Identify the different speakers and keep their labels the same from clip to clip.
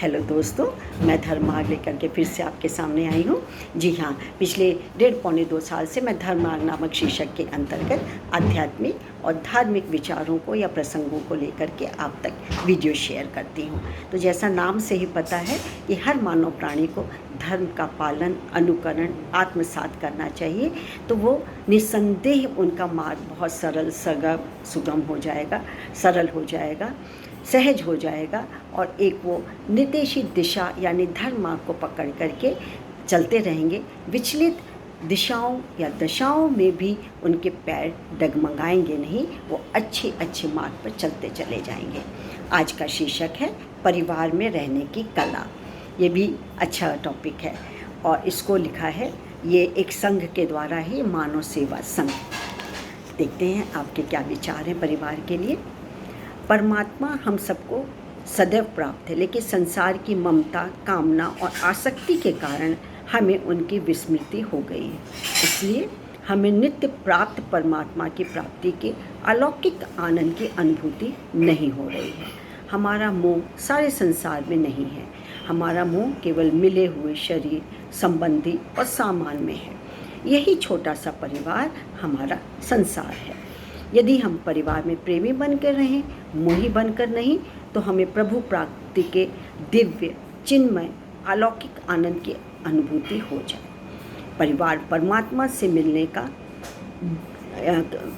Speaker 1: Hello दोस्तों, मैं धर्मार्ग लेकर के फिर से आपके सामने आई हूँ। जी हाँ, पिछले 1.5-2 साल से मैं धर्मार्ग नामक शीर्षक के अंतर्गत आध्यात्मिक और धार्मिक विचारों को या प्रसंगों को लेकर के आप तक वीडियो शेयर करती हूँ। तो जैसा नाम से ही पता है कि हर मानव प्राणी को धर्म का पालन, अनुकरण, आत्मसात करना चाहिए, तो वो निस्संदेह उनका मार्ग बहुत सरल, सुगम हो जाएगा, सरल हो जाएगा, सहज हो जाएगा और एक वो निर्देशित दिशा यानी धर्म मार्ग को पकड़ करके चलते रहेंगे। विचलित दिशाओं या दशाओं में भी उनके पैर डगमगाएंगे नहीं, वो अच्छे मार्ग पर चलते चले जाएंगे। आज का शीर्षक है परिवार में रहने की कला। ये भी अच्छा टॉपिक है और इसको लिखा है ये एक संघ के द्वारा ही, मानव सेवा संघ। देखते हैं आपके क्या विचार हैं परिवार के लिए। परमात्मा हम सबको सदैव प्राप्त है, लेकिन संसार की ममता, कामना और आसक्ति के कारण हमें उनकी विस्मृति हो गई है। इसलिए हमें नित्य प्राप्त परमात्मा की प्राप्ति के अलौकिक आनंद की अनुभूति नहीं हो रही है। हमारा मोह सारे संसार में नहीं है। हमारा मोह केवल मिले हुए शरीर, संबंधी और सामान में है। यही छोटा सा परिवार हमारा संसार है। यदि हम परिवार में प्रेमी बनकर रहें, मोही बनकर नहीं, तो हमें प्रभु प्राप्ति के दिव्य, चिन्मय, अलौकिक आनंद की अनुभूति हो जाए। परिवार परमात्मा से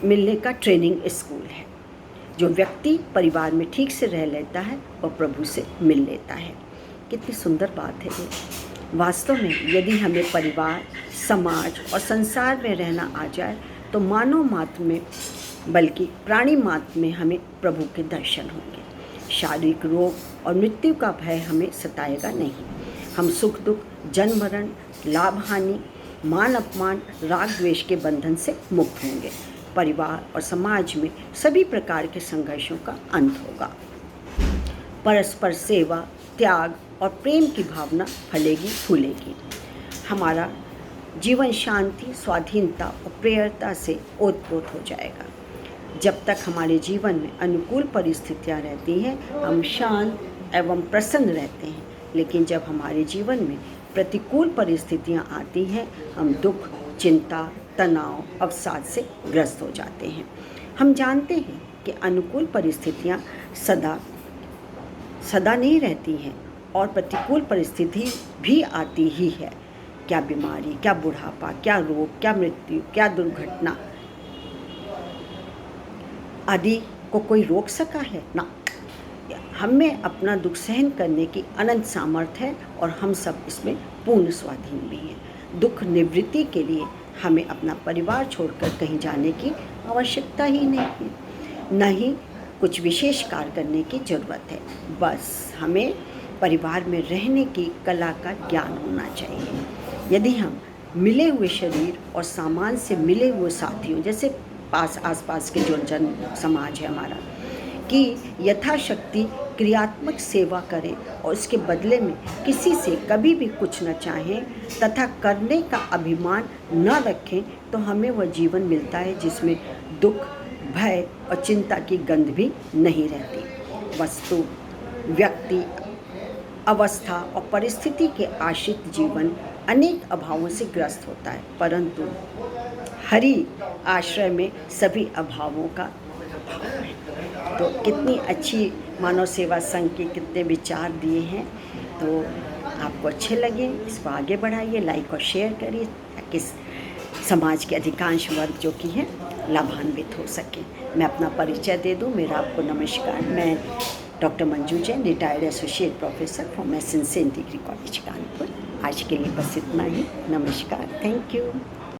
Speaker 1: मिलने का ट्रेनिंग स्कूल है। जो व्यक्ति परिवार में ठीक से रह लेता है वह प्रभु से मिल लेता है। कितनी सुंदर बात है ये। वास्तव में यदि हमें परिवार, समाज और संसार में रहना आ जाए तो मानव मात्र में बल्कि प्राणी मात्र में हमें प्रभु के दर्शन होंगे। शारीरिक रोग और मृत्यु का भय हमें सताएगा नहीं। हम सुख दुख, जन्म मरण, लाभ हानि, मान अपमान, राग द्वेष के बंधन से मुक्त होंगे। परिवार और समाज में सभी प्रकार के संघर्षों का अंत होगा। परस्पर सेवा, त्याग और प्रेम की भावना फलेगी फूलेगी। हमारा जीवन शांति, स्वाधीनता और प्रियता से ओतप्रोत हो जाएगा। जब तक हमारे जीवन में अनुकूल परिस्थितियां रहती हैं, हम शांत एवं प्रसन्न रहते हैं। लेकिन जब हमारे जीवन में प्रतिकूल परिस्थितियां आती हैं, हम दुख, चिंता, तनाव, अवसाद से ग्रस्त हो जाते हैं। हम जानते हैं कि अनुकूल परिस्थितियां सदा नहीं रहती हैं और प्रतिकूल परिस्थिति भी आती ही है। क्या बीमारी, क्या बुढ़ापा, क्या रोग, क्या मृत्यु, क्या दुर्घटना आदि को कोई रोक सका है ना। हमें अपना दुख सहन करने की अनंत सामर्थ्य है और हम सब इसमें पूर्ण स्वाधीन भी हैं। दुख निवृत्ति के लिए हमें अपना परिवार छोड़कर कहीं जाने की आवश्यकता ही नहीं है, न ही कुछ विशेष कार्य करने की ज़रूरत है। बस हमें परिवार में रहने की कला का ज्ञान होना चाहिए। यदि हम मिले हुए शरीर और सामान से मिले हुए साथियों, जैसे आसपास के जो जन समाज है हमारा, कि यथाशक्ति क्रियात्मक सेवा करें और इसके बदले में किसी से कभी भी कुछ न चाहें तथा करने का अभिमान न रखें, तो हमें वह जीवन मिलता है जिसमें दुख, भय और चिंता की गंध भी नहीं रहती। वस्तु, व्यक्ति, अवस्था और परिस्थिति के आश्रित जीवन अनेक अभावों से ग्रस्त होता है, परंतु हरि आश्रय में सभी अभावों का अभाव है। तो कितनी अच्छी मानव सेवा संघ के कितने विचार दिए हैं। तो आपको अच्छे लगे, इसको आगे बढ़ाइए, लाइक और शेयर करिए ताकि समाज के अधिकांश वर्ग जो कि हैं लाभान्वित हो सके। मैं अपना परिचय दे दूं। मेरा आपको नमस्कार। मैं doctor Manju Jain, retired associate professor from saint degree college Kanpur. आज के लिए बस इतना ही। नमस्कार, थैंक यू।